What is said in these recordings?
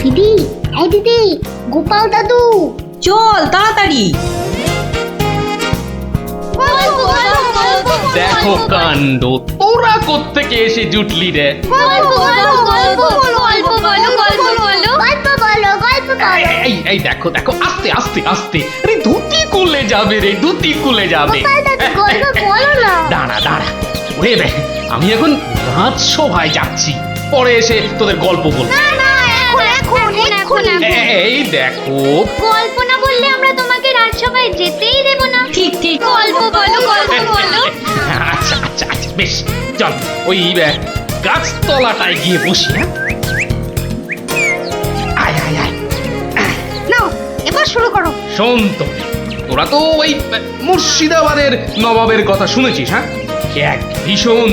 দিদি, এই দিদি, গোপাল দাদু, চল তাড়াতাড়ি। দেখো কাণ্ড, তোরা কোত্থেকে এসে জুটলি রে? এই দেখো দেখো, আস্তে আস্তে আস্তে, আরে ধুতি খুলে যাবে রে, ধুতি খুলে যাবে। দাঁড়া দাঁড়া, ওরে রে, আমি এখন রাজসভায় যাচ্ছি, পরে এসে তোদের গল্প বলবো। এই দেখো, গল্প না বললে আমরা তোমাকে রাজসভায় যেতেই দেব না। ঠিক ঠিক, গল্প বলো, গল্প বলো। আচ্ছা আচ্ছা আচ্ছা, বেশ, চল ওই গাছতলাটায় গিয়ে বসি। হ্যাঁ, আয় আয় আয়। নাও, এবার শুরু করো। শোন তো, তোরা তো ওই মুর্শিদাবাদের নবাবের কথা শুনেছিস? হ্যাঁ, সে এক ভীষণ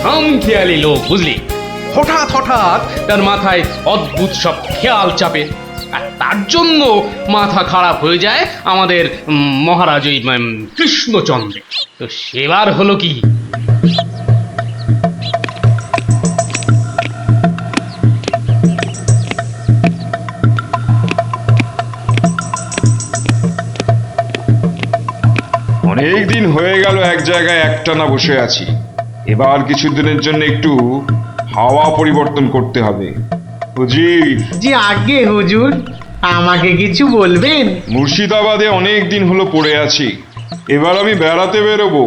খামখেয়ালি লোক, বুঝলি। হঠাৎ হঠাৎ তার মাথায় অদ্ভুত সব খেয়াল চাপে, আর তার জন্য মাথা খারাপ হয়ে যায় আমাদের মহারাজ ওই কৃষ্ণচন্দ্র। তো সেবার হলো কি, অনেক দিন হয়ে গেল এক জায়গায় একটানা বসে আছি। এবার কিছুদিনের জন্য একটু হাওয়া পরিবর্তন করতে হবে। হুজির, জি আগে হুজুর, আমাকে কিছু বলবেন? মুর্শিদাবাদে অনেক দিন হলো পড়ে আছি, এবার আমি বেড়াতে বেরোবো,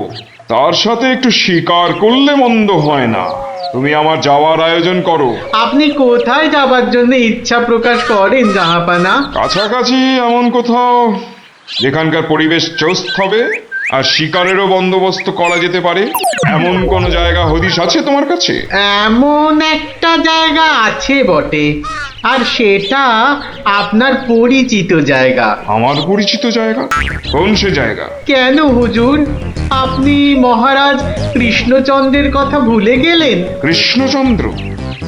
তার সাথে একটু শিকার করলে মন্দ হয় না। তুমি আমার যাওয়ার আয়োজন করো। আপনি কোথায় যাবার জন্য ইচ্ছা প্রকাশ করেন জাহাপানা? কাছাকাছি এমন কোথাও যেখানকার পরিবেশ চোস্ত হবে আর শিকারেরও বন্দোবস্ত করা যেতে পারে, এমন কোন জায়গা হদিশ আছে তোমার কাছে? এমন একটা জায়গা আছে বটে, আর সেটা আপনার পরিচিত জায়গা। আমার পরিচিত জায়গা? কোন সে জায়গা? কেন হুজুর, আপনি মহারাজ কৃষ্ণচন্দ্রের কথা ভুলে গেলেন? কৃষ্ণচন্দ্র?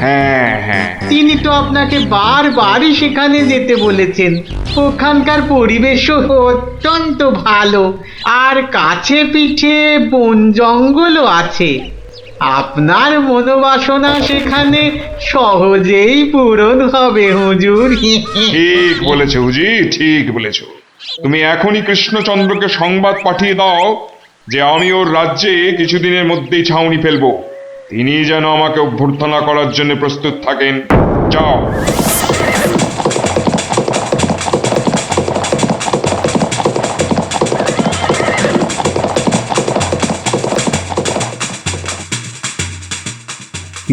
হ্যাঁ হ্যাঁ, তিনি তো আপনাকে বারবারই সেখানে যেতে বলেছেন। ওখানকার পরিবেশও অত্যন্ত ভালো, আর কাছে পিঠে বন জঙ্গলও আছে। আপনার মনোবাসনা সেখানে সহজেই পূরণ হবে হুজুর। ঠিক বলেছো হুজি, ঠিক বলেছো। তুমি এখনই কৃষ্ণচন্দ্রকে সংবাদ পাঠিয়ে দাও যে আমি ওর রাজ্যে কিছুদিনের মধ্যেই ছাউনি ফেলবো। তিনি যেন আমাকে অভ্যর্থনা করার জন্য প্রস্তুত থাকেন। যাও।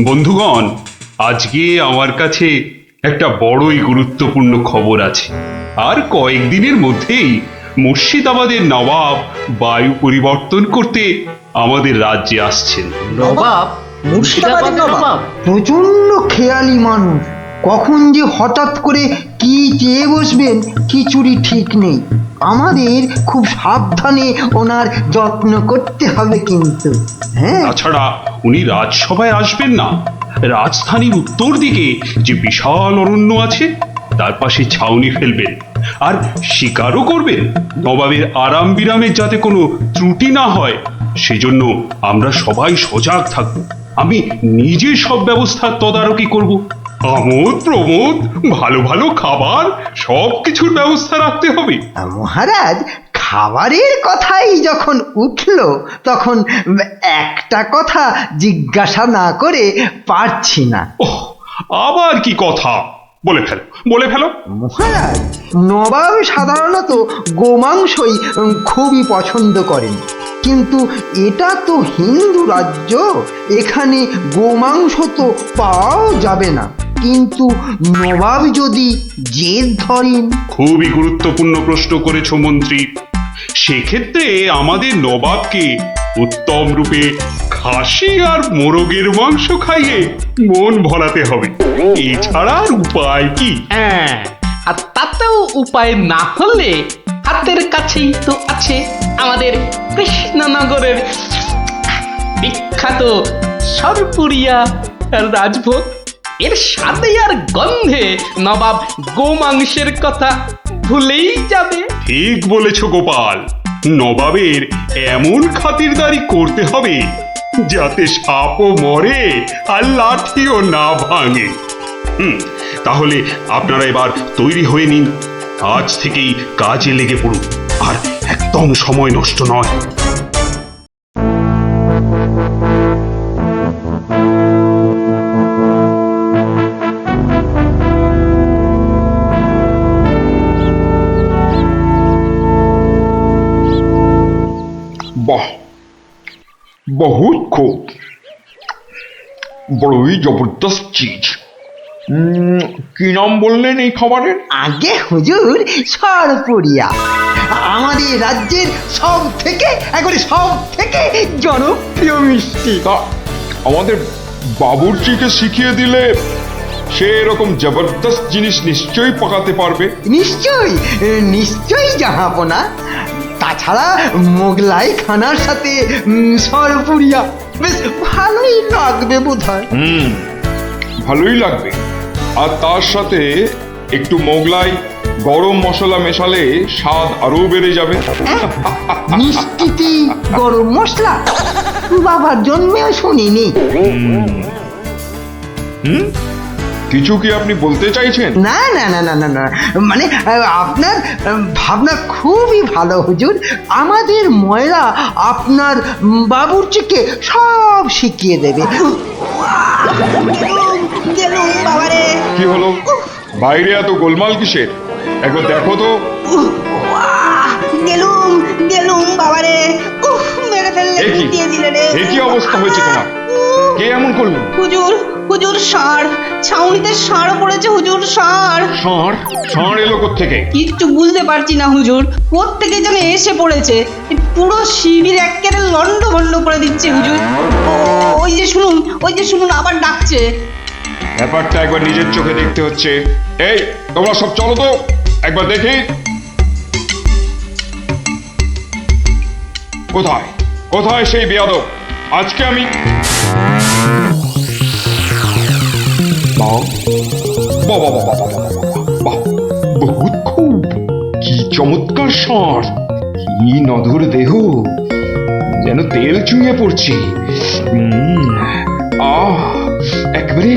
বন্ধুগণ, আজকে আমার কাছে একটা বড়ই গুরুত্বপূর্ণ খবর আছে। আর কয়েকদিনের মধ্যেই মুর্শিদাবাদের নবাব বায়ু পরিবর্তন করতে আমাদের রাজ্যে আসছেন। নবাব? মুর্শিদাবাদের নবাব? প্রচন্ড খেয়ালি মানুষ, কখন যে হঠাৎ করে কি চেয়ে বসবেন কিছুরই ঠিক নেই। আমাদের খুব সাবধানে ওনার যত্ন করতে হবে কিন্তু। হ্যাঁ, তাছাড়া উনি রাজসভায় আসবেন না, রাজধানীর উত্তর দিকে যে বিশাল অরণ্য আছে তার পাশে ছাউনি ফেলবেন, আর শিকারও করবেন। নবাবের আরাম বিরামের যাতে কোনো ত্রুটি না হয় সেজন্য আমরা সবাই সজাগ থাকব। আমি নিজে সব ব্যবস্থার তদারকি করব। আমোদ প্রমোদ, ভালো ভালো খাবার, সব কিছুর ব্যবস্থা রাখতে হবে। মহারাজ, খাবারের কথাই যখন উঠলো তখন একটা কথা জিজ্ঞাসা না করে পারছি না। ওহ, আবার কি কথা? বলে ফেলো, বলে ফেলো। মহারাজ, নবাব সাধারণত গোমাংসই খুবই পছন্দ করেন, কিন্তু এটা তো হিন্দু রাজ্য, এখানে গোমাংস তো পাওয়াও যাবে না। কিন্তু নবাব যদি জেদ ধরেন। খুবই গুরুত্বপূর্ণ প্রশ্ন করেছো মন্ত্রী। সেক্ষেত্রে আমাদের নবাবকে উত্তম রূপে খাসি আর মোরগের মাংস খাইয়ে মন ভরাতে হবে। এছাড়া আর উপায় কি? হ্যাঁ, আর তাতেও উপায় না হলে হাতের কাছেই তো আছে আমাদের কৃষ্ণনগরের বিখ্যাত সরপুরিয়া রাজভোগ। এর স্বাদে আর গন্ধে নবাব গোমাংসের কথা ভুলেই যাবে। ঠিক বলেছো গোপাল, নবাবের এমন খাতিরদারি করতে হবে যাতে সাপও মরে আর লাঠিও না ভাঙে। তাহলে আপনারা এবার তৈরি হয়ে নিন। আজ থেকেই কাজে লেগে পড়ুন, আর একদম সময় নষ্ট নয়। বাহ, বহুত খুব, বড়ই জবরদস্ত চিজ। কি নাম বললেন এই খাবারের? আগে হুজুর সরপুরিয়া, আমাদের রাজ্যের সব থেকে জনপ্রিয় মিষ্টি। তা আমাদের বাবুর্চিকে শিখিয়ে দিলে সে এরকম জবরদস্ত জিনিস নিশ্চয়ই পাকাতে পারবে। নিশ্চয়ই জাহাপনা। তাছাড়া মোগলাই খানার সাথে সরপুরিয়া বেশ ভালোই লাগবে বোধহয়। ভালোই লাগবে। আর তার সাথে একটু মোগলাই গরম মশলা মেশালে স্বাদ আরো বেড়ে যাবে। মিষ্টিতে গরম মশলা বাবার জন্মেও শুনিনি। কিছু কি আপনি বলতে চাইছেন? না না না না না না, মানে আপনার ভাবনা খুবই ভালো হুজুর। আমাদের ময়রা আপনার বাবুর্চিকে সব শিখিয়ে দেবে। কি হলো, বাইরে এত গোলমাল কিসের? একবার দেখো তো। এ কি অবস্থা হয়েছে তোমার? কে এমন করলো? হুজুর ষাঁড়, ছাউনিতে ষাঁড় পড়েছে হুজুর, ষাঁড়। ষাঁড়? ষাঁড় এলো কোত্থেকে? কিচ্ছু বুঝতে পারছি না হুজুর, কোত্থেকে যেন এসে পড়েছে। পুরো শিবির একেবারে লন্ডভন্ড করে দিচ্ছে হুজুর। ওই যে শুনুন আবার ডাকছে। ব্যাপারটা একবার নিজের চোখে দেখতে হচ্ছে। এই তোমরা সব চলো তো, একবার দেখি। কোথায় কোথায় সেই বেয়াদব? আজকে আমি বহুত খুব, কি চমৎকার ষাঁড়, কি নধর দেহ, যেন তেল চুইয়ে পড়ছে। একেবারে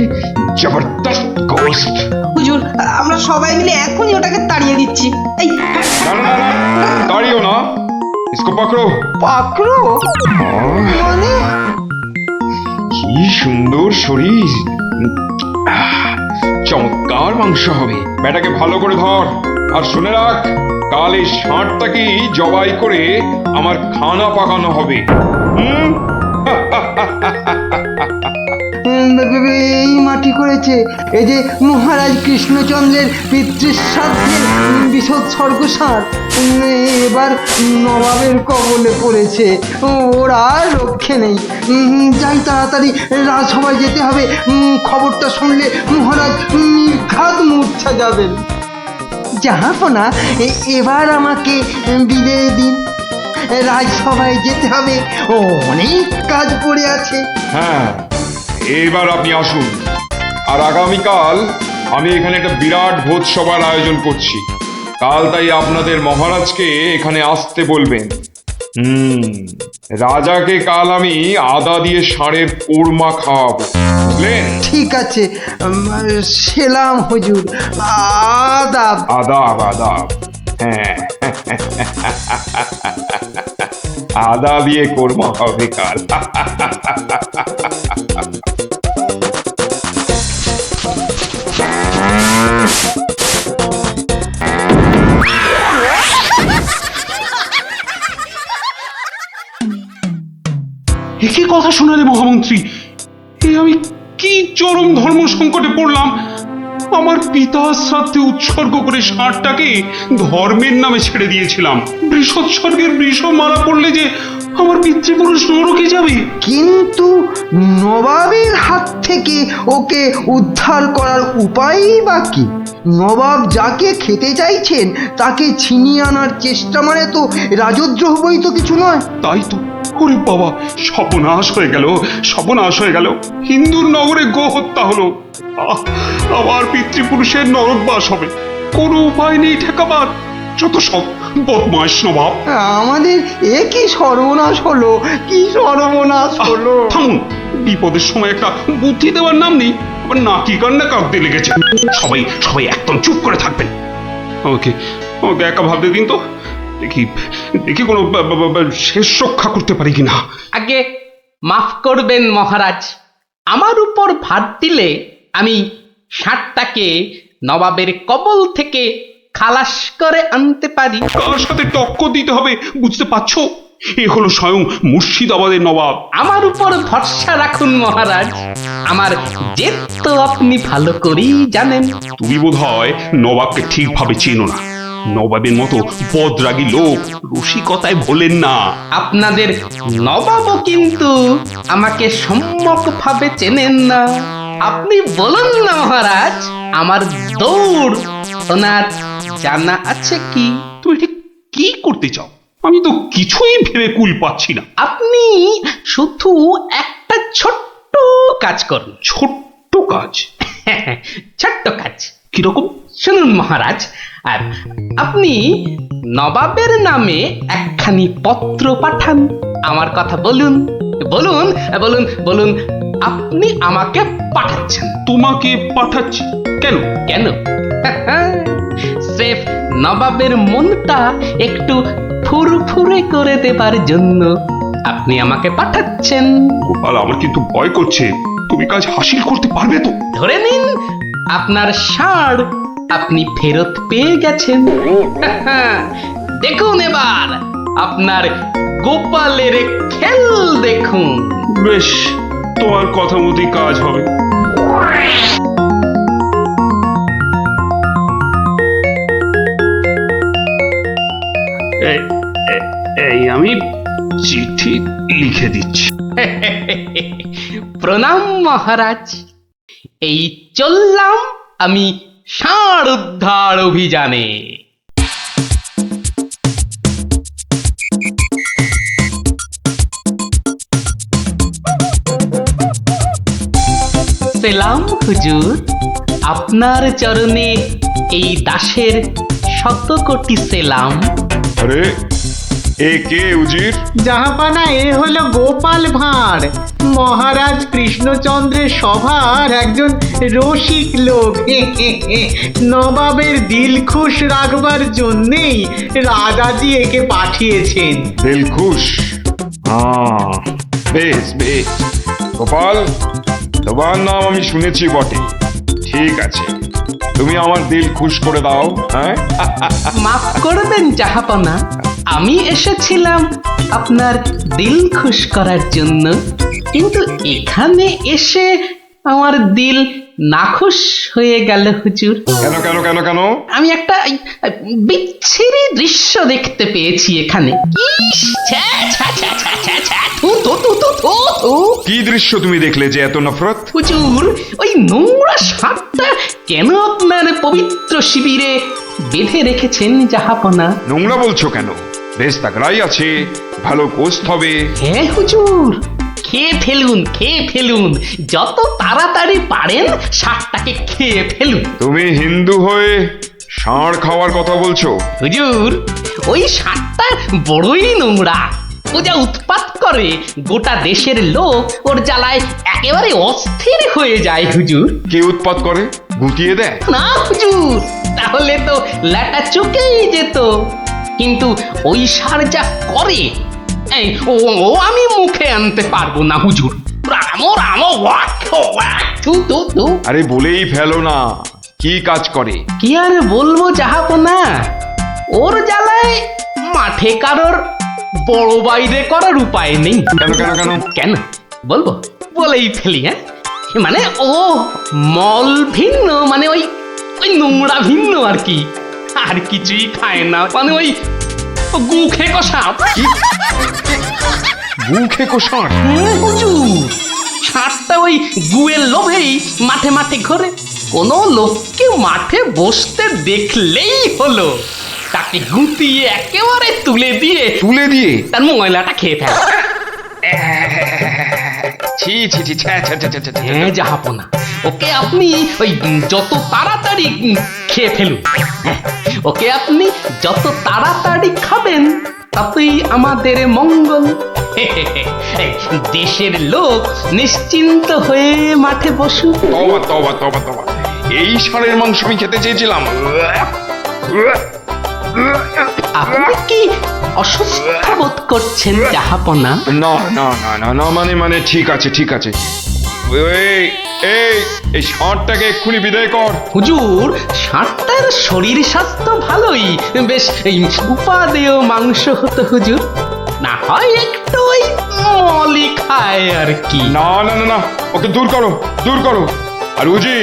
জবরদস্ত গোস্ত। হুজুর আমরা সবাই মিলে এখনই ওটাকে তাড়িয়ে দিচ্ছি। এই না, তাড়িও না, ইসকো পাকড়ো। পাকড়ো মানে? কি সুন্দর শরীর, চমৎকার মাংস হবে। বেটাকে ভালো করে ধর, আর শুনে রাখ, কাল এই ষাঁড়টাকেই জবাই করে আমার খানা পাকানো হবে। এই মাটি করেছে, এই যে মহারাজ কৃষ্ণচন্দ্রের পিতৃশ্রাদ্ধের বিসৎসর্গসার এবার নবাবের কবলে পড়েছে। ওর আর রক্ষে নেই। যাই তাড়াতাড়ি রাজসভায় যেতে হবে। খবরটা শুনলে মহারাজ নির্ঘাত মূর্ছা যাবেন। জাহাপনা, এবার আমাকে বিদায় দিন। রাজসভায় যেতে হবে, অনেক কাজ পড়ে আছে। হ্যাঁ, এবার আপনি আসুন। আর আগামীকাল আমি এখানে একটা বিরাট ভোজ সভার আয়োজন করছি। কাল তাই আপনাদের মহারাজকে এখানে আসতে বলবেন। রাজাকে কাল আমি আদা দিয়ে ষাঁড়ের কোরমা খাওয়াবো, বুঝলেন? ঠিক আছে, সেলাম হুজুর। আদাব। আদাব আদাব। হ্যাঁ, আদা দিয়ে কোরমা হবে কাল। একই কথা শোনালে মহামন্ত্রী, এ আমি কি চরম ধর্ম সংকটে পড়লাম। আমার পিতা শ্রাদ্ধে উৎসর্গ করে ষাঁড়টাকে ধর্মের নামে ছেড়ে দিয়েছিলাম। বৃষৎসর্গের বৃষ মারা পড়লে যে আমার পিতৃপুরুষ নরকে যাবে। কিন্তু নবাবের হাত থেকে ওকে উদ্ধার করার উপায়ই বা কি? নবাব যাকে খেতে চাইছেন তাকে ছিনিয়ে আনার চেষ্টা মানে তো রাজদ্রোহ বই তো কিছু নয়। তাই তো, ওরে বাবা, সর্বনাশ হয়ে গেল, সর্বনাশ হয়ে গেল। হিন্দুর নগরে গো হত্যা হলো, আমার পিতৃপুরুষের নরকবাস হবে। কোনো উপায় নেই ঠেকাবার। যত সব বদমাস নবাব। আমাদের এ কি সর্বনাশ হলো, কি সর্বনাশ হলো! থামুন, বিপদের সময় একটা বুদ্ধি দেওয়ার নাম নেই, আবার নাকি কান্না কাঁদতে লেগেছে। সবাই সবাই একদম চুপ করে থাকবেন। আমাকে আমাকে একা ভাবতে দিন তো, দেখি দেখি কোনো শেষ রক্ষা করতে পারি কিনা। আগে মাফ করবেন মহারাজ, আমার উপর ভার দিলে আমি ষাঁড়টাকে নবাবের কবল থেকে খালাস করে আনতে পারি। কার সাথে টক্কর দিতে হবে বুঝতে পারছো? এ হলো স্বয়ং মুর্শিদাবাদের নবাব। আমার উপর ভরসা রাখুন মহারাজ, আমার জেদ তো আপনি ভালো করেই জানেন। তুমি বোধহয় নবাবকে ঠিকভাবে চেনো না। নবাবের মতো বদরাগী লোক রসিকতায় ভোলেন না। আপনাদের নবাবও কিন্তু আমাকে সম্যকভাবে চেনেন না। আপনি বলুন না মহারাজ, আমার দৌড় ওনার জানা আছে কি? তুমি ঠিক কি করতে চাও? আমি তো কিছুই ভেবে কুল পাচ্ছি না। আপনি শুধু একটা ছোট্ট কাজ করুন। ছোট্ট কাজ? ছোট্ট কাজ কিরকম? শুনুন মহারাজ, আর আপনি নবাবের নামে একখানি পত্র পাঠান। আমার কথা বলুন বলুন বলুন বলুন, আপনি আমাকে পাঠাচ্ছেন। তোমাকে পাঠাচ্ছি? কেন? কেন? স্রেফ নবাবের মনটা একটু ফুরফুরে করে দেবার জন্য আপনি আমাকে পাঠাচ্ছেন। গোপাল, আমার কিন্তু ভয় করছে। তুমি কাজ হাসিল করতে পারবে তো? ধরে নিন আপনার ষাঁড় আপনি ফেরত পেয়ে গেছেন। দেখুন এবার আপনার গোপালের খেল দেখুন। বেশ, তোমার কথা মতোই কাজ হবে। এই আমি চিঠি লিখে দিচ্ছি। প্রণাম মহারাজ, এই চললাম আমি ষাঁড় উদ্ধার অভিযানে। সেলাম হুজুর, আপনার চরণে এই দাসের শত কোটি সেলাম। আরে এ কে উজির? জাহাপানা, এ হলো গোপাল ভাঁড়, মহারাজ কৃষ্ণচন্দ্রের সভার একজন রসিক লোক। নবাবের দিল খুশ রাখবার জন্যেই রাজাজি একে পাঠিয়েছেন। দিলখুশ? বেশ বেশ। গোপাল, তোমার নাম আমি শুনেছি বটে। ঠিক আছে, তুমি আমার দিল খুশ করে দাও। হ্যাঁ, মাফ করবেন জাহাপনা, আমি এসেছিলাম আপনার দিল খুশ করার জন্য, কিন্তু এখানে এসে আমার দিল নাখুশ হয়ে গেল হুজুর। কেন কেন কেন কেন? আমি একটা বিচ্ছিরি দৃশ্য দেখতে পেয়েছি এখানে। ইস, ছ্যা, ছ্যা, ছ্যা, ছ্যা, ছ্যা, ছ্যা, থু, থু, থু, থু, থু, থু। কি দৃশ্য তুমি দেখলে যে এত নফরত? হুজুর, ওই নোংরা সাপটা কেন আপনার পবিত্র শিবিরে বেঁধে রেখেছেন জাহাপনা? নোংরা বলছো কেন? বেশ তাগড়াই আছে, ভালো গোস্ত হবে। হ্যাঁ হুজুর, খেয়ে ফেলুন, খেয়ে ফেলুন, যত তাড়াতাড়ি পারেন সাপটাকে খেয়ে ফেলুন। তুমি হিন্দু হয়ে ষাঁড় খাওয়ার কথা বলছো? হুজুর, ওই সাপটা বড়ই নোংরা। ও যা উৎপাত করে, গোটা দেশের লোক ওর জ্বালায় একেবারে অস্থির হয়ে যায় হুজুর। কে উৎপাত করে? গুটিয়ে দেয়? না হুজুর, তাহলে তো ল্যাটা চুকেই যেত। কিন্তু ওই সার যা করে, এই ও ও আমি মুখে আনতে পারবো না হুজুর। রামো রামো ওয়াক ওয়াক, থু থু থু। আরে বলেই ফেলো না, কি কাজ করে? কি আর বলবো জাহাপনা, ওর জ্বালায় মাঠে কারোর বড় বাইরে করার উপায় নেই। কেন কেন কেন? কেন বলবো? বলেই ফেলি। হ্যাঁ, মানে ও মল ভিন্ন, মানে ওই ওই নোংরা ভিন্ন আর কি, আর কিছুই খায় না। মানে ওই গু খেকো সাপ। গু খেকো ষাঁড়? হুজুর, সাপটা ওই গুয়ের লোভেই মাঠে মাঠে ঘোরে। কোনো লোককে মাঠে বসতে দেখলেই হলো তাকে গুটিয়ে একেবারে তুলে দিয়ে তুলে দিয়ে? তার ময়লাটা খেয়ে ফেলে। ছি ছি ছি ছ্যা, ছ্যা, ছ্যা, ছ্যা, ছ্যা, ছ্যা। হ্যাঁ জাহাপনা, ওকে আপনি ওই যত তাড়াতাড়ি খেয়ে ফেলুন। হ্যাঁ, ওকে আপনি যত তাড়াতাড়ি খাবেন ততই আমাদের মঙ্গল। এই, দেশের লোক নিশ্চিন্ত হয়ে মাঠে বসুক। তবা তবা তবা তবা, এই ষাঁড়ের মাংস আমি খেতে চেয়েছিলাম। আপনি কি অসুস্থ বোধ করছেন জাহাপনা? না না না না না, মানে ঠিক আছে ঠিক আছে। এই এই এই ষাঁড়টাকে এক্ষুনি বিদায় কর। হুজুর, ষাঁড়টার শরীর স্বাস্থ্য ভালোই, বেশ এই উপাদেয় মাংস হতো হুজুর। না হয় একটু ওই মলি খায় আর কি। না না না না, ওকে দূর করো দূর করো। আর উজি,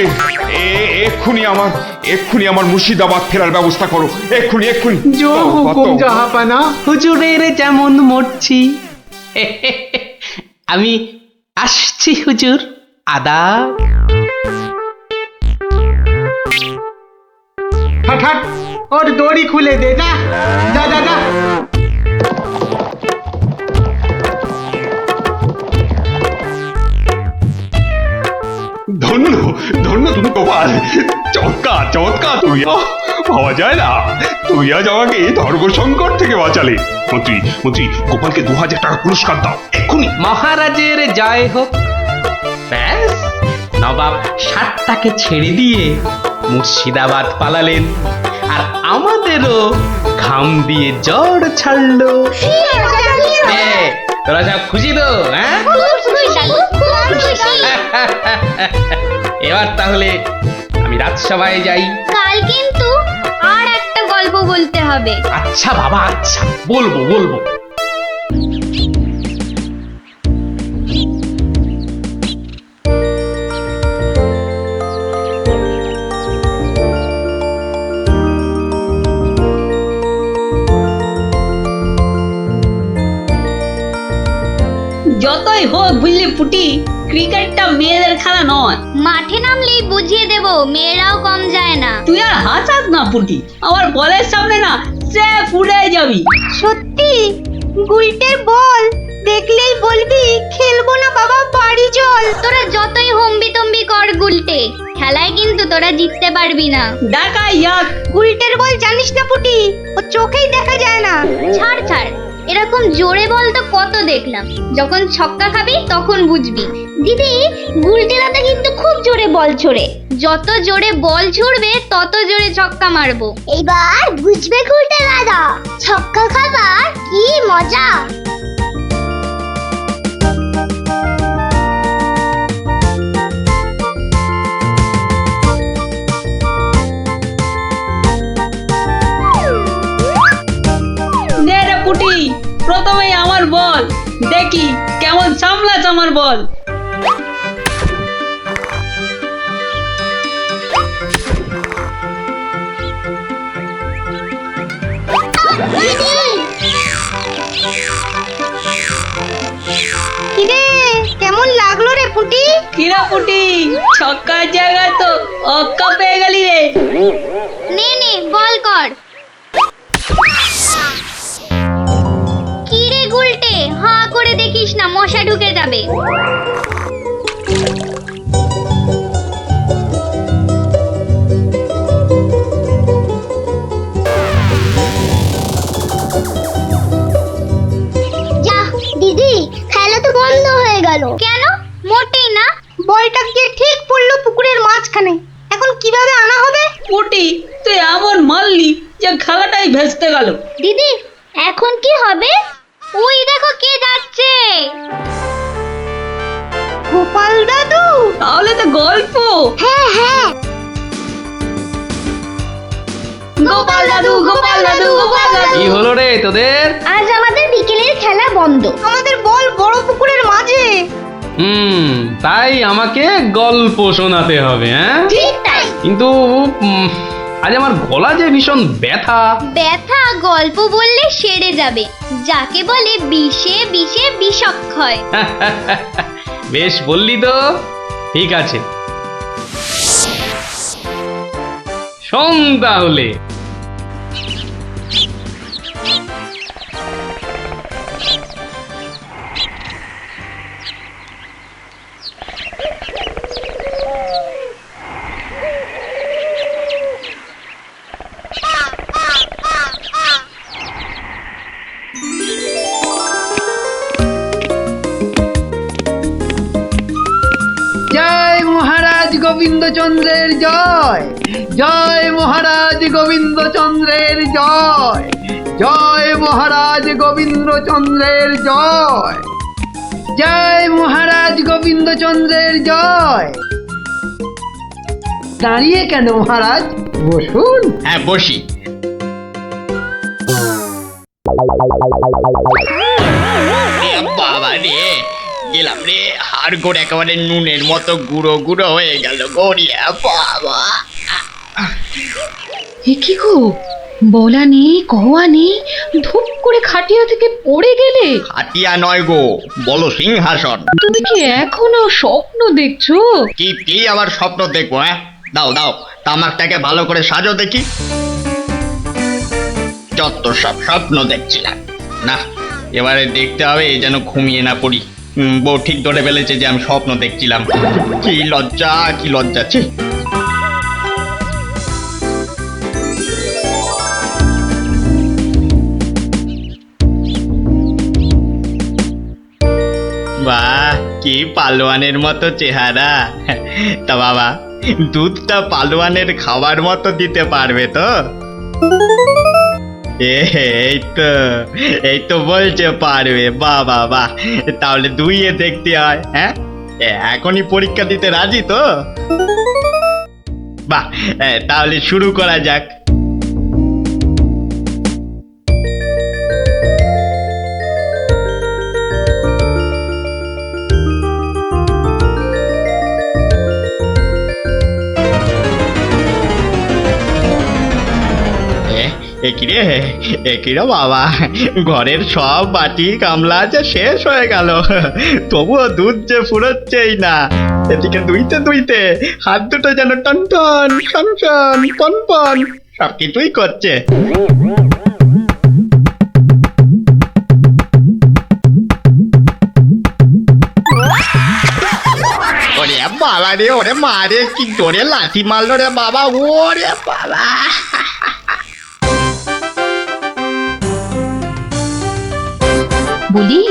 এক্ষুনি আমার মুর্শিদাবাদ ফেরার ব্যবস্থা করো, এক্ষুনি এক্ষুনি। জো হুকুম জাহাপানা। হুজুরের যেমন মরছি। আমি আসছি হুজুর, আদাব। হাট হাট, ওর দড়ি খুলে দে। যা যা যা যা। ধন্য ধন্য তুমি গোপাল, চমৎকার চমৎকার। তুই ভাবা যায় না, তুই আজ আমাকে ধর্ম সংকট থেকে বাঁচালে। মন্ত্রী মন্ত্রী, গোপালকে 2000 টাকা পুরস্কার দাও এক্ষুনি। মহারাজের জয় হোক। ব্যাস, নবাব ষাটটাকে ছেড়ে দিয়ে মুর্শিদাবাদ পালালেন, আর আমাদেরও ঘাম দিয়ে জ্বর ছাড়লো। তোরা সব খুশি তো? হ্যাঁ, এবার তাহলে আমি রাজসভায় যাই। কাল কিন্তু আর একটা গল্প বলতে হবে। আচ্ছা বাবা, আচ্ছা, বলবো বলবো। যতই হোক বুঝলি পুটি, ক্রিকেটটা মেয়েদের খেলা নয়। মাঠে নামলেই বুঝিয়ে দেব, মেয়েরাও কম যায় না। তুই আর হাসাস না পুটি, আমার বলের সামনে না সে ফুড়ে যাবি। সত্যি? গুলটের বল দেখলেই বলবি খেলবো না বাবা, বাড়ি চল। তোরা যতই হম্বি তম্বি কর গুলটে, খেলায় কিন্তু তোরা জিততে পারবি না। ডাকা ইয়াক। গুলটের বল জানিস না পুটি, ও চোখেই দেখা যায় না। ছাড় ছাড়, এরকম জোরে বল তো কত দেখলাম। যখন ছক্কা খাবি তখন বুঝবি। দিদি, গুলটে দাদা কিন্তু খুব জোরে বল ছোড়ে। যত জোরে বল ছুড়বে তত জোরে ছক্কা মারবো। এবার বুঝবে গুলটে দাদা, ছক্কা খাবার কি মজা। নে রে পুটি, প্রথমেই আমার বল, দেখি কেমন সামলাস আমার বল। কিরে, কেমন লাগলো রে পুটি? কিরা পুটি, ছক্কার জায়গায় তো অক্কা পেয়ে গেলি রে। নে নে, বল কর। কি রে গুলটে, হাঁ করে দেখিস না, মশা ঢুকে যাবে। যা দিদি, খেলা তো বন্ধ হয়ে গেল। কেন? মোটেই না, বলটা গিয়ে ঠিক পড়লো পুকুরের মাঝখানে। এখন কিভাবে আনা হবে? পুটি, তুই এমন মারলি যে খেলাটাই ভেস্তে গেল। দিদি, এখন কি হবে? ওই দেখো কে যাচ্ছে। গোপাল দাদু। তাহলে তো গল্প। হ্যাঁ হ্যাঁ, গোপাল দাদু, গোপাল দাদু, গোপাল দাদু। কি হলো রে তোদের? আজ আমাদের বিকেলের খেলা বন্ধ। আমাদের বল বড় পুকুরের মাঝে। তাই আমাকে গল্প শোনাতে হবে? হ্যাঁ, ঠিক তাই। কিন্তু আজ আমার গলা যে ভীষণ ব্যথা। ব্যথা গল্প বললে সেরে যাবে, যাকে বলে বিষে বিষে বিষক্ষয়। বেশ বললি তো, ঠিক আছে, শোন তাহলে। গোবিন্দচন্দ্রের জয়, জয় মহারাজ গোবিন্দচন্দ্রের জয়, জয় মহারাজ গোবিন্দচন্দ্রের জয়, জয় মহারাজ গোবিন্দচন্দ্রের জয়। দাঁড়িয়ে কেন মহারাজ, বসুন। হ্যাঁ বসি। বাবা রে, গেলাম রে, হাড় গোড় একেবারে নুনের মতো গুঁড়ো গুঁড়ো হয়ে গেল গড়িয়া বাবা। এ কি গো, বলা নেই কওয়া নেই, ধূপ করে খাটিয়া থেকে পড়ে গেলে। হাতিয়া নয় গো, বলো সিংহাসন। তুমি কি এখনো স্বপ্ন দেখছো? কি আবার স্বপ্ন দেখবো? হ্যাঁ দাও দাও, তামাকটাকে ভালো করে সাজো দেখি। যত সব স্বপ্ন দেখছিলাম, না এবারে দেখতে হবে যেন ঘুমিয়ে না পড়ি। বউ ঠিক ধরে ফেলেছে যে আমি স্বপ্ন দেখছিলাম। কি লজ্জা, কি লজ্জা। ছি। বাহ, কি পালোয়ানের মতো চেহারা। তা বাবা, দুধটা পালোয়ানের খাবার মতো দিতে পারবে তো? এই তো বলছে পারবে। বাবা বাহ, তাহলে দুইয়ে দেখতে হয়। হ্যাঁ, এখনই পরীক্ষা দিতে রাজি তো? বাহ, তাহলে শুরু করা যাক। একিরে বাবা, ঘরের সব বাটি গামলা যে শেষ হয়ে গেল, তবুও দুধ যে ফুরোচ্ছেই না। এদিকে দুইতে দুইতে হাত দুটো যেন টন টন টন টন পন পন সব কিছুই করছে। ওরে বাবা রে, ওরে মা রে, কি জোরে লাথি মারলো রে বাবা, ওরে বাবা। বলি,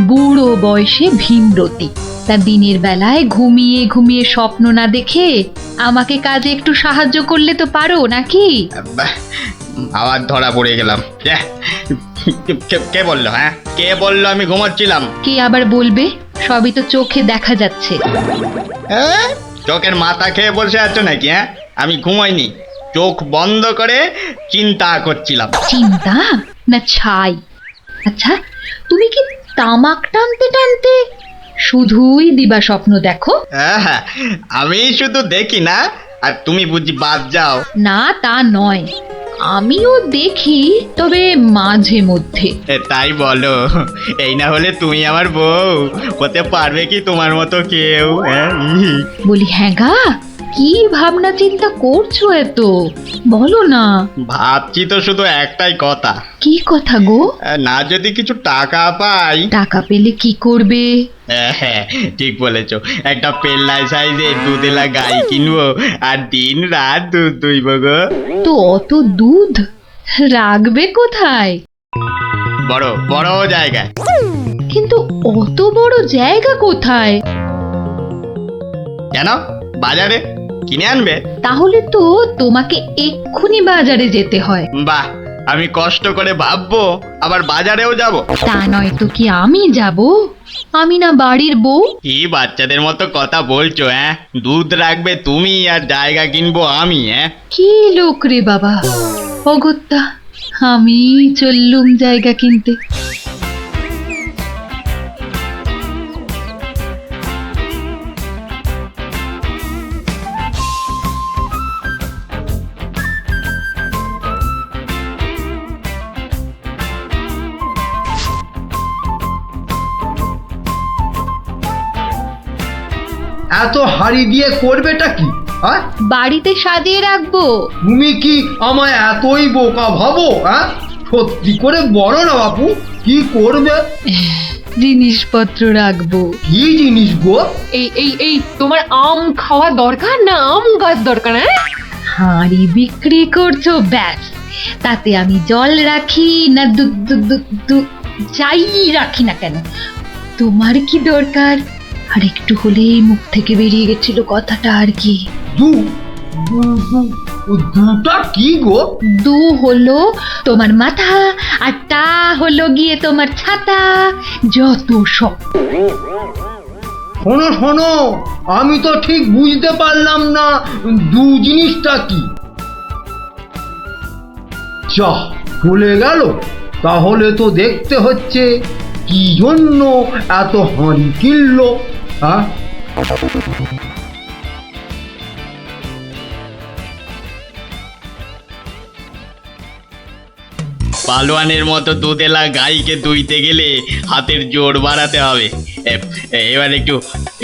বুড়ো বয়সে ভীমরতি, তা দিনের বেলায় ঘুমিয়ে ঘুমিয়ে স্বপ্ন না দেখে আমাকে কাজে একটু সাহায্য করলে তো পারো নাকি? আবার ধরা পড়ে গেলাম। কে বললো? হ্যাঁ, কে বললো আমি ঘুমাচ্ছিলাম? কে আবার বলবে? সবই তো চোখে দেখা যাচ্ছে। চোখের মাথা খেয়ে বসে আছো নাকি? হ্যাঁ, আমি ঘুমাইনি, চোখ বন্ধ করে চিন্তা করছিলাম। চিন্তা না ছাই? আচ্ছা, তুমি কি তামাক টানতে টানতে শুধুই দিবা স্বপ্ন দেখো? হ্যাঁ, আমি শুধু দেখি না, আর তুমি বুঝি বাদ যাও? না তা নয়, আমিও দেখি, তবে মাঝে মধ্যে। তাই বলো? এই না হলে তুমি আমার বউ হতে পারবে কি তোমার মতো কেউ? বলি হ্যাঁ গা, কি ভাবনা চিন্তা করছো এত, বলো না। ভাবছি তো শুধু একটাই কথা। কি কথা গো? না যদি কিছু টাকা পাই। টাকা পেলে কি করবে? হ্যাঁ, ঠিক বলেছো, একটা পেল্লাই সাইজে দুধেলা গাই কিনবো আর দিন রাত দুধ দুইব গো। তো অত দুধ রাখবে কোথায়? বড় বড় জায়গায়। কিন্তু অত বড় জায়গা কোথায়? কেন, বাজারে কিনে আনবে? তাহলে তো তোমাকে এক্ষুনি বাজারে যেতে হয়। বাহ, আমি কষ্ট করে ভাববো আবার বাজারেও যাব? তা নয় তো কি আমি যাব? আমি না বাড়ির বউ? কি বাচ্চাদের মতো কথা বলছো? হ্যাঁ, দুধ রাখবে তুমি আর জায়গা কিনবো আমি? হ্যাঁ, কি লোক রে বাবা, অগত্যা আমি চললুম জায়গা কিনতে। এত হাড়ি দিয়ে করবেটা কি? হ্যাঁ, বাড়িতে সাজিয়ে রাখবো। তুমি কি আমায় এতই বোকা ভাবো? হ্যাঁ, সত্যি করে বলো না বাপু, কি করবে? জিনিসপত্র রাখবো। কি জিনিস গো? এই এই এই তোমার আম খাওয়া দরকার না আম গাছ দরকার? হ্যাঁ, হাঁড়ি বিক্রি করছো, ব্যাস। তাতে আমি জল রাখি না দুধ যাই রাখি না কেন, তোমার কি দরকার? আর একটু হলেই মুখ থেকে বেরিয়ে গেছিল কথাটা আর কি। দু দুটা কি গো? দু হলো তোমার মাথা, আর টা হলো গিয়ে তোমার ছাতা, যত সব। শোনো শোনো, আমি তো ঠিক বুঝতে পারলাম না দু জিনিসটা কি। যা চলে গেল, তাহলে তো দেখতে হচ্ছে কি জন্য এত হাঁড়ি কিনলো। হ্যাঁ, পালোয়ানের মতো দুধেলা গাইকে দুইতে গেলে হাতের জোর বাড়াতে হবে। এবার একটু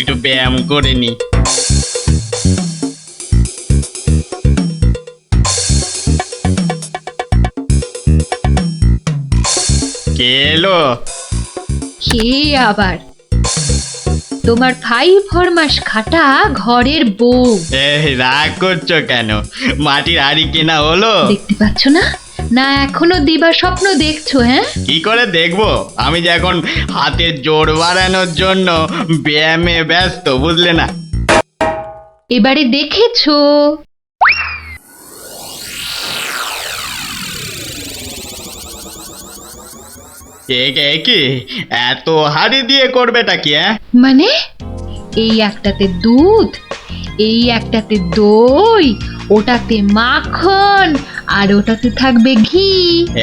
একটু ব্যায়াম করে নি। কে এলো? কে আবার? তোমার 5 ফরমাস খাটা ঘরের বউ। রাগ করছো কেন? মাটির হাড়ি কেনা হলো? দেখতে পাচ্ছ না? না এখনো দিবা স্বপ্ন দেখছো? হ্যাঁ, কি করে দেখবো? আমি যে এখন হাতের জোর বাড়ানোর জন্য ব্যায়ামে ব্যস্ত, বুঝলে না? এবারে দেখেছো? কি এত হাড়ি দিয়ে করবেটা কি? মানে এই একটাতে দুধ, এই একটাতে দই, ওটাতে মাখন, আর ওটাতে থাকবে ঘি।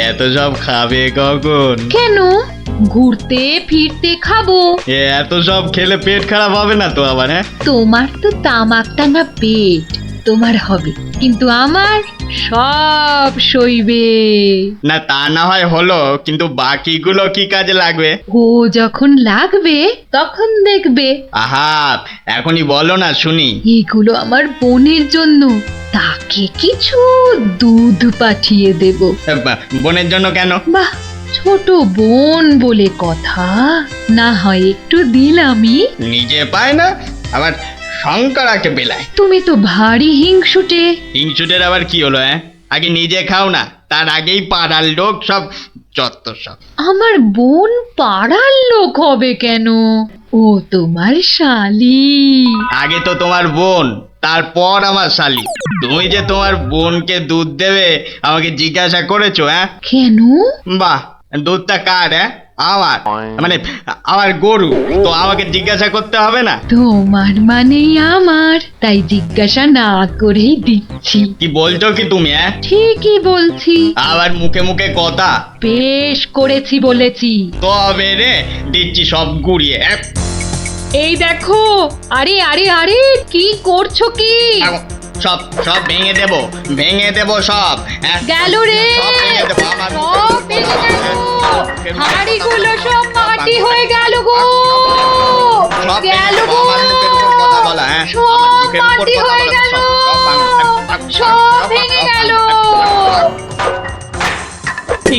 এত সব খাবে কখন? কেন? ঘুরতে ফিরতে খাবো। এত সব খেলে পেট খারাপ হবে না তো আবার? তোমার তো তামাক টানা পেট, তোমার হবে, কিন্তু আমার সব সইবে। না তা না হয় হলো, কিন্তু বাকিগুলো কি কাজে লাগবে? ও যখন লাগবে তখন দেখবে। আহা, এখনই বলো না শুনি। এগুলো আমার বোনের জন্য, তাকে কিছু দুধ পাঠিয়ে দেব। বোনের জন্য কেন? বাহ, ছোট বোন বলে কথা, না হয় একটু দিলামই। নিজে পায় না, আবার শঙ্করাকে বেলায়। তুমি তো ভারী হিংসুটে। হিংসুটের আবার কি হলো? আগে নিজে খাও না, তার আগেই পাড়ার লোক সব যত সব। আমার বোন পাড়ার লোক হবে কেন? ও তোমার শালি। আগে তো তোমার বোন, তারপর আমার শালি। তুমি যে তোমার বোনকে দুধ দেবে আমাকে জিজ্ঞাসা করেছো? কেন? বাহ, দুধটা কার? আমার, মানে আমার গরু, তো আমাকে জিজ্ঞাসা করতে হবে না? তোমার মানেই আমার, তাই জিজ্ঞাসা না করেই দিচ্ছি। কি বলছো কি তুমি? ঠিকই বলছি। আবার মুখে মুখে কথা। বেশ করেছি বলেছি। তবে রে দিচ্ছি সব গুড়িয়ে। এই দেখো, আরে আরে আরে, কি করছো কি? সব সব ভেঙে দেবো, ভেঙে দেবো সব। গেল রে, সব ভেঙে দেবো। আমার সব ভেঙে গেল, হাঁড়িগুলো সব মাটি হয়ে গেল গো, সব গেল গো, আমার মুখের উপর কথা বলা। সব মাটি হয়ে গেল, সব ভেঙে গেল।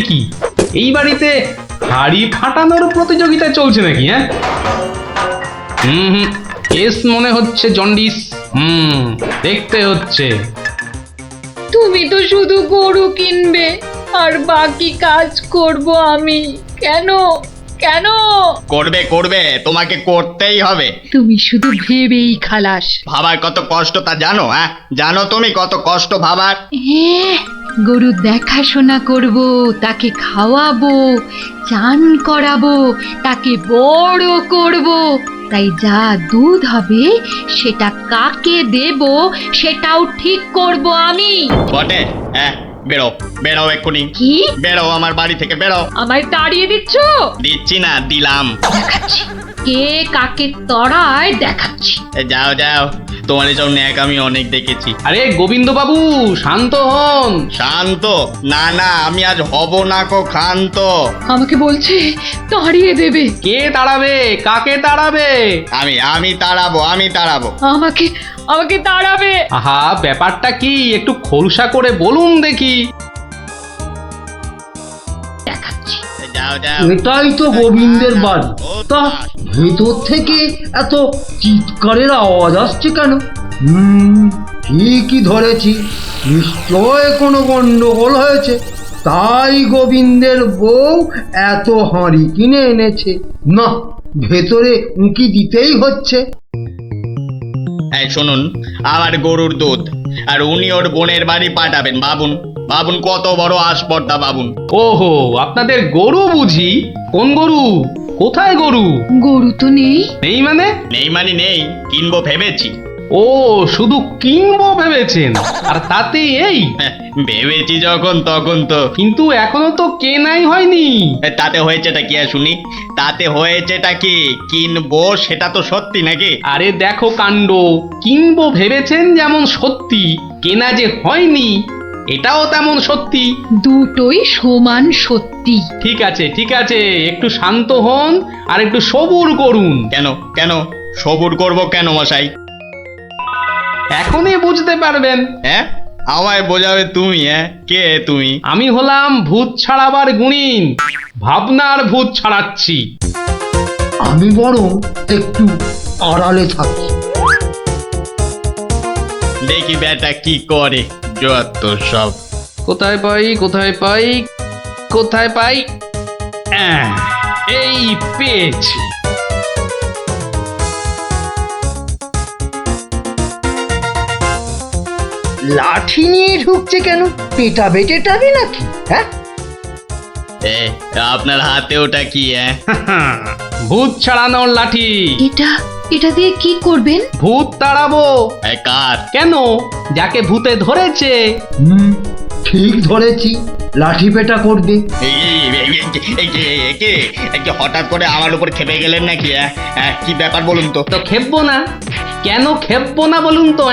কি এই বাড়িতে হাড়ি ফাটানোর প্রতিযোগিতা চলছে নাকি? হুম, কেস মনে হচ্ছে জন্ডিস। দেখতে হচ্ছে। তুমি তো শুধু গরু কিনবে আর বাকি কাজ করব আমি। কেন কেন? করবে করবে, তোমাকে করতেই হবে। তুমি শুধু ভেবেই খালাস। ভাবার কত কষ্ট তা জানো? জানো তুমি কত কষ্ট ভাবার? গরু দেখাশোনা করব, তাকে খাওয়াবো, চান করাবো, তাকে বড় করব, তাই যা দুধ হবে সেটা কাকে দেব সেটাও ঠিক করব আমি। বটে? বেরো বেরো এক্ষুনি। কি? বেরো আমার বাড়ি থেকে, বেরো। আমায় তাড়িয়ে দিচ্ছ? দিচ্ছি না, দিলাম। দেখাচ্ছি কে কাকে তড়ায়, দেখাচ্ছি। যাও যাও, তোমার এসব ন্যাক আমি অনেক দেখেছি। আরে গোবিন্দ বাবু, শান্ত হন। শান্ত? না না, আমি আজ হব না কো ক্ষান্ত। আমাকে বলছে তাড়িয়ে দেবে। কে তাড়াবে? কাকে তাড়াবে? আমি তাড়াবো, আমি তাড়াবো। আমাকে আমাকে তাড়াবে। আহা, ব্যাপারটা কি একটু খোলসা করে বলুন দেখি। দেখাচ্ছি। যাও যাও। এটাই তো গোবিন্দের বাড়ি, তা ভেতর থেকে এত চিৎকারের আওয়াজ আসছে কেন? ঠিকই ধরেছি, নিশ্চয় কোনো গন্ডগোল হয়েছে, তাই গোবিন্দের বউ এত হাঁড়ি কিনে এনেছে। না, ভেতরে উঁকি দিতেই হচ্ছে। এই শুনুন, আমার গরুর দুধ, আর উনি ওর বোনের বাড়ি পাঠাবেন। ভাবুন ভাবুন কত বড় আসপর্দা, ভাবুন। ওহো, আপনাদের গরু বুঝি? কোন গরু? কোথায় গরু? গরু তো নেই। নেই মানে? নেই মানে নেই, কিনবো ভেবেছি। ও, শুধু কিনবো ভেবেছেন? আর তাতে এই? ভেবেছি যখন তখন তো। কিন্তু এখনো তো কেনাই হয়নি। তাতে হয়েছেটা কি শুনি? তাতে হয়েছেটা কি? কিনবো সেটা তো সত্যি নাকি? আরে দেখো কাণ্ড, কিনবো ভেবেছেন যেমন সত্যি, কেনা যে হয়নি এটাও তেমন সত্যি। দুটোই সমান সত্যি। ঠিক আছে ঠিক আছে, একটু শান্ত হন আর একটু সবুর করুন। কেন কেন সবুর করব কেন মশাই? এখনই বুঝতে পারবেন। হ্যাঁ, আমায় বোঝাবে তুমি? কে তুমি? আমি হলাম ভূত ছাড়াবার গুণিন, ভাবনার ভূত ছাড়াচ্ছি। আমি বরং একটু আড়ালে থাকি। দেখি বেটা কি করে, যত সব। কোথায় পাই কোথায় পাই কোথায় পাই? এই পেয়েছি। লাঠি নিয়ে ঢুকছে কেন? পেটাবে টেটাবে নাকি? হ্যাঁ, আপনার হাতে ওটা কি? ভূত ছাড়ানোর লাঠি। এটা দিয়ে কি করবেন? ভূত তাড়াবো। কার? কেন? যাকে ভূতে ধরেছে। ঠিক ধরেছি, লাঠি পেটা করবে। হঠাৎ করে আমার উপর খেপে গেলেন নাকি? কি ব্যাপার বলুন তো? তো খেপবো না কেন? খেপবো না বলুন তো?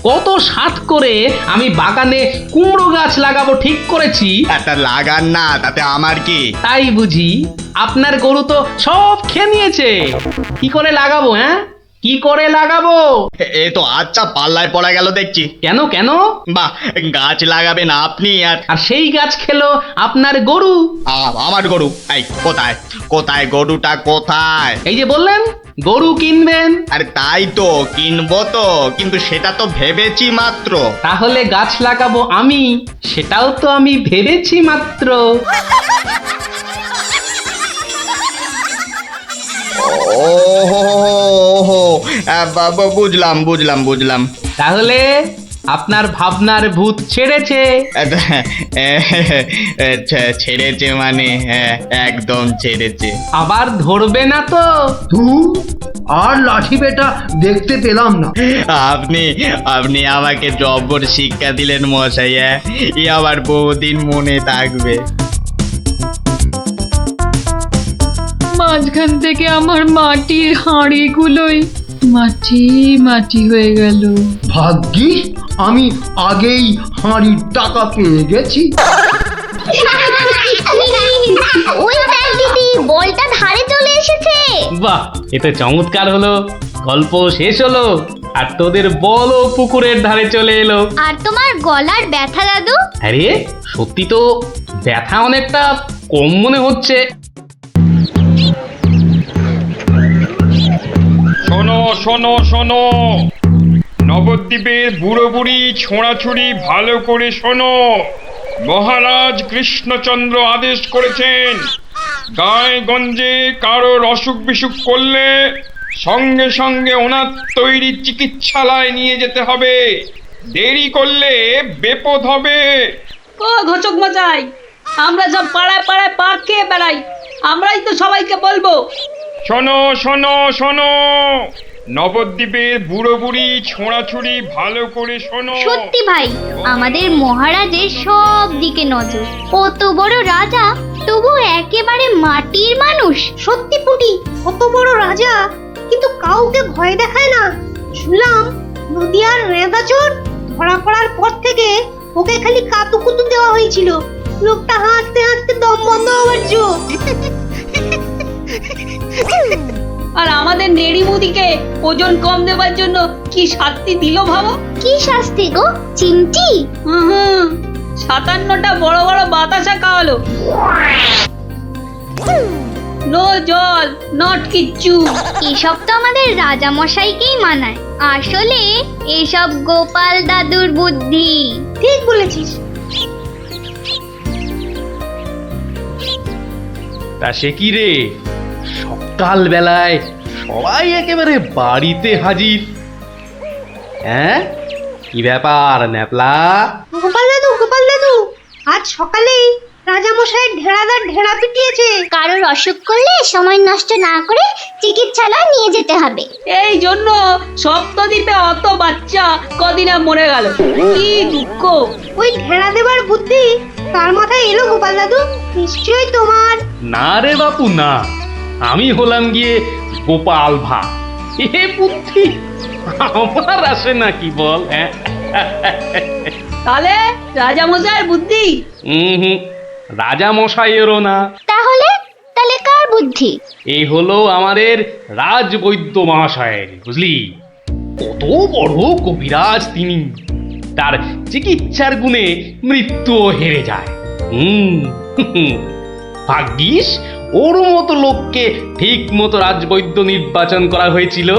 কত সাত করে আমি বাগানে কুমড়ো গাছ লাগাবো ঠিক করেছি। তা লাগান না, তাতে আমার কি? তাই বুঝি? আপনার গরু তো সব খেয়ে নিয়েছে। কি করে লাগাবো? কি করে লাগাবো? এ তো আচ্ছা পাল্লায় পড়া গেল দেখছি। কেন কেন? বাহ, গাছ লাগাবেন আপনি আর সেই গাছ খেলো আপনার গরু। আমার গরু? এই কোথায় কোথায় গরুটা কোথায়? এই যে বললেন গরু কিনবেন। আরে তাই তো কিনবো তো, কিন্তু সেটা তো ভেবেছি মাত্র। তাহলে গাছ লাগাবো আমি, সেটাও তো আমি ভেবেছি মাত্র। ওহো, বুঝলাম বুঝলাম বুঝলাম। তাহলে আপনার ভাবনার ভূত ছেড়েছে। ছেড়েছে মানে? একদম ছেড়েছে। আবার ধরবে না তো? আর লাঠি পেটা দেখতে পেলাম না। আপনি আপনি আমাকে জব্বর শিক্ষা দিলেন মশাই। এ আবার বহুদিন মনে থাকবে। মাঝখান থেকে আমার মাটির হাঁড়িগুলোই মাটি মাটি হয়ে গেল। ভাগ্যিস আমি আগেই হাঁড়ির টাকা পেয়ে গেছি। ওই দেখ দিদি, বলটা ধারে চলে এসেছে। বাহ, এটা চমৎকার হলো। গল্প শেষ হলো আর তোদের বলও পুকুরের ধারে চলে এলো। আর তোমার গলার ব্যথা দাদু? আরে সত্যি তো ব্যথা অনেকটা কম মনে হচ্ছে। শোনো শোনো শোনো, নবদ্বীপের বুড়ো বুড়ি ছোঁড়াছুড়ি ভালো করে শোনো। মহারাজ কৃষ্ণচন্দ্র আদেশ করেছেন, গায়ে গঞ্জে কারোর অসুখ বিসুখ করলে সঙ্গে সঙ্গে ওনার তৈরি চিকিৎসালয় নিয়ে যেতে হবে। দেরি করলে বিপদ হবে। ও ঘোচক মশাই, আমরা সব পাড়ায় পাড়ায় পাক খেয়ে বেড়াই, আমরাই তো সবাইকে বলবো। শোনো শোনো শোনো, নবদ্বীপের বুড়ো বুড়ি ছোঁড়াছুড়ি ভালো করে শোনো। সত্যি ভাই, আমাদের মহারাজের সব দিকে নজর। কত বড় রাজা, তবু একেবারে মাটির মানুষ। সত্যি পুটি, কত বড় রাজা কিন্তু কাউকে ভয় দেখায় না। শুনলাম নদিয়ার রেঁদাচোর ধরা পড়ার পর থেকে ওকে খালি কাতুকুতু দেওয়া হয়েছিল। লোকটা হাসতে হাসতে দম বন্ধ হওয়ার জো। আর আমাদের নেড়িমুদিকে ওজন কম দেওয়ার জন্য কি শাস্তি দিল ভাবো? কি শাস্তি গো চিমটি? 57টা বড় বড় বাতাসা খাওয়ালো। নো জল, নট কিচ্ছু। এসব তো আমাদের রাজা মশাইকেই মানায়। আসলে এসব গোপাল দাদুর বুদ্ধি। ঠিক বলেছিস। তা সে কি রে, শক্ত কাল বেলায় সবাই একেবারে বাড়িতে হাজির। হ্যাঁ, কি ব্যাপার ন্যাপলা? গোপাল দাদু আজ সকালেই রাজামশাই ঢেড়াদার ঢেড়া পিটিয়েছে। কারোর অসুখ করলে সময় নষ্ট না করে চিকিৎসালয়ে নিয়ে যেতে হবে। এই জন্য সপ্তদ্বীপে অত বাচ্চা কদিনে মরে গেল। কি দুঃখ! ওই ঢেড়া দেবার বুদ্ধি তার মাথায় এলো গোপাল দাদু? নিশ্চয়ই তোমার। না রে বাপু না, আমি হলাম গিয়ে গোপাল ভা। এ বুদ্ধি আমার আসে নাকি বল? হ্যাঁ, তাহলে রাজামশাইয়ের বুদ্ধি? রাজা মশাইয়েরও না। তাহলে কার বুদ্ধি? এই হলো আমাদের রাজবৈদ্য মহাশয়ের, বুঝলি? কত বড় কবিরাজ তিনি, তার চিকিৎসার গুণে মৃত্যুও হেরে যায়। ভাগ্যিস ওর মতো লোককে ঠিক মতো রাজবৈদ্য নির্বাচন করা হয়েছিল।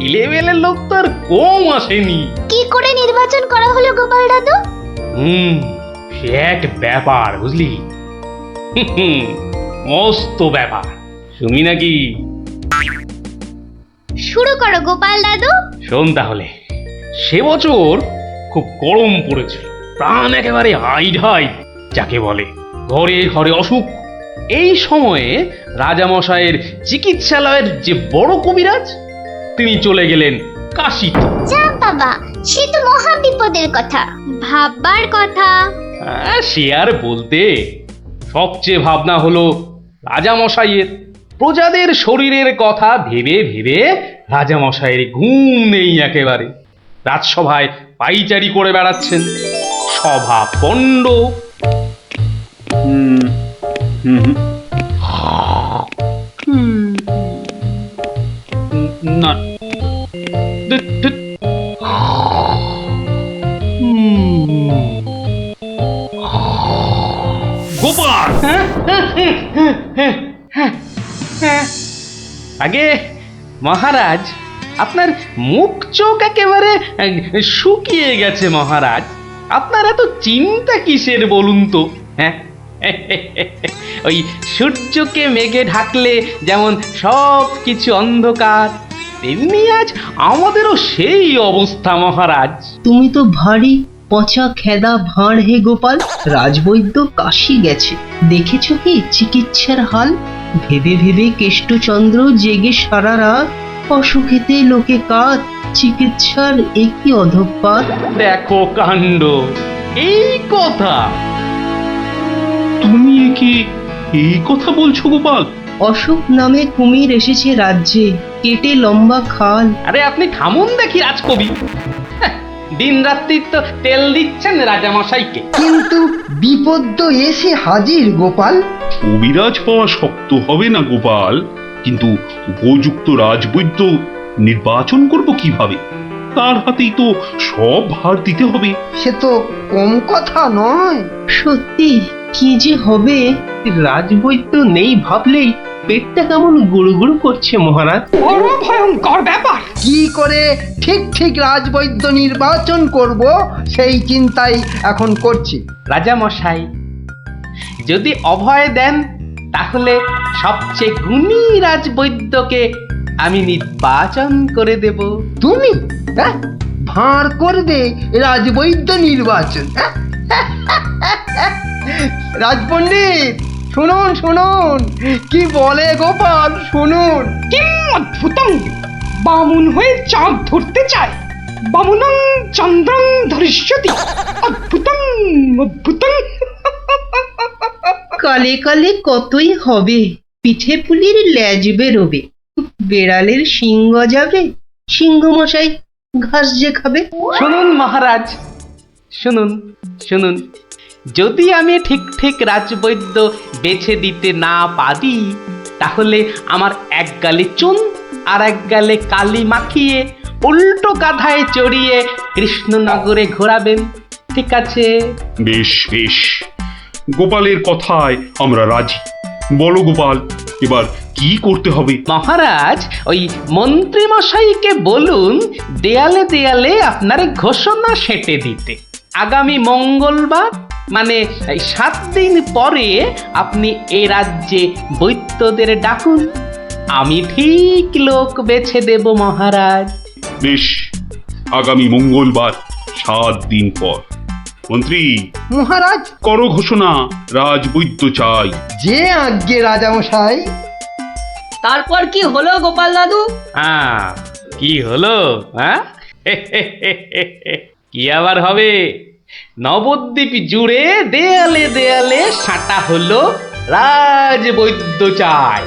ইলেভেলের লোক তো আর কম আসেনি। কি করে নির্বাচন করা হলো গোপাল দাদু? সে এক ব্যাপার, বুঝলি? মস্ত ব্যাপার, শুনি নাকি? শুরু করো গোপাল দাদু। শোন তাহলে, সে বছর খুব গরম পড়েছিল, প্রাণ একেবারে হাই ঢাই যাকে বলে। ঘরে ঘরে অসুখ। এই সময়ে রাজামশাইয়ের চিকিৎসালয়ের যে বড় কবিরাজ, তিনি চলে গেলেন কাশীতে। যা বাবা, সে তো মহা বিপদের কথা, ভাববার কথা। সে আর বলতে, সবচেয়ে ভাবনা হলো রাজামশাইয়ের। প্রজাদের শরীরের কথা ভেবে ভেবে রাজামশাইয়ের ঘুম নেই একেবারে। রাজসভায় পাইচারি করে বেড়াচ্ছেন, সভা পণ্ড। না, গোপাল! আগে মহারাজ, আপনার মুখ চোখ একেবারে শুকিয়ে গেছে মহারাজ। আপনার এত চিন্তা কিসের বলুন তো? হ্যাঁ, ওই সূর্যকে মেঘে ঢাকলে যেমন সব কিছু অন্ধকার, তেমনি আজ আমাদেরও সেই অবস্থা মহারাজ। তুমি তো ভারী পচা খেদা ভাঁড় হে গোপাল। রাজবৈদ্য কাশি গেছে, দেখেছো কি চিকিৎসার হাল? ভেবে ভেবে কেষ্টচন্দ্র জেগে সারা রাত, অসুখেতে লোকে কাত, চিকিৎসার একই অধঃপাত। দেখো কাণ্ড, এই কথা তুমি কি এই কথা বলছো গোপাল? অসুখ নামে কুমির এসেছে রাজ্যে, কেটে লম্বা খাল। আরে আপনি থামুন দেখি রাজকবি। দিন রাত্রি তো তেল দিচ্ছেন রাজামশাইকে। কিন্তু বিপদ তো এসে হাজির গোপাল। কবিরাজ পাওয়া শক্ত হবে না গোপাল, কিন্তু উপযুক্ত রাজবৈদ্য নির্বাচন করব কিভাবে? তার হাতেই তো সব ভার দিতে হবে। সে তো কম কথা নয়। সত্যি কি যে হবে, রাজবৈদ্য নেই ভাবলেই পেটটা কেমন গুড়ুগুড়ু করছে মহারাজ। বড় ভয়ঙ্কর ব্যাপার। কি করে ঠিক রাজবৈদ্য নির্বাচন করব সেই চিন্তাই এখন করছি। রাজামশাই, যদি অভয় দেন তাহলে সবচেয়ে গুণী রাজবৈদ্যকে আমি নির্বাচন করে দেব। তুমি ভাঁড় করবে রাজবৈদ্য নির্বাচন? রাজপণ্ডিত শুনুন শুনুন, কি বলে গোপাল শুনুন। কি অদ্ভুতং! বামুন হয়ে চাঁদ ধরতে চায়। বামুনং চন্দ্রং ধরিষ্যতি। অদ্ভুতং অদ্ভুতং। কালে কালে কতই হবে, পিঠে পুলির ল্যাজ বেরোবে, বেড়ালের সিংহ যাবে, সিংহ মশাই ঘাস যে খাবে। শুনুন মহারাজ, শুনুন শুনুন, যদি আমি ঠিক ঠিক রাজবৈদ্য বেছে দিতে না পারি, তাহলে আমার এক গালে চুন আর এক গালে কালি মাখিয়ে উল্টো কাঁধায় চড়িয়ে কৃষ্ণনগরে ঘোরাবেন, ঠিক আছে? বেশ বেশ, গোপালের কথায় আমরা রাজি। বলো গোপাল, এবার কি করতে হবে? মহারাজ, ওই মন্ত্রী মশাইকে বলুন দেয়ালে দেয়ালে আপনার ঘোষণা সেঁটে দিতে। আগামী মঙ্গলবার মানে 7 দিন পরে আপনি এ রাজ্যে বৈদ্যদের ডাকুন। আমি ঠিক লোক বেছে দেব মহারাজ। বেশ, আগামী মঙ্গলবার 7 দিন পর। মন্ত্রী, মহারাজ, করো ঘোষণা, রাজবৈদ্য চাই। যে আজ্ঞে রাজামশাই। তারপর কি হলো গোপাল দাদু? হ্যাঁ, কি হলো? হ্যাঁ কি আবার হবে? নবদ্বীপ জুড়ে দেয়ালে দেয়ালে সাঁটা হলো রাজবৈদ্য চাই।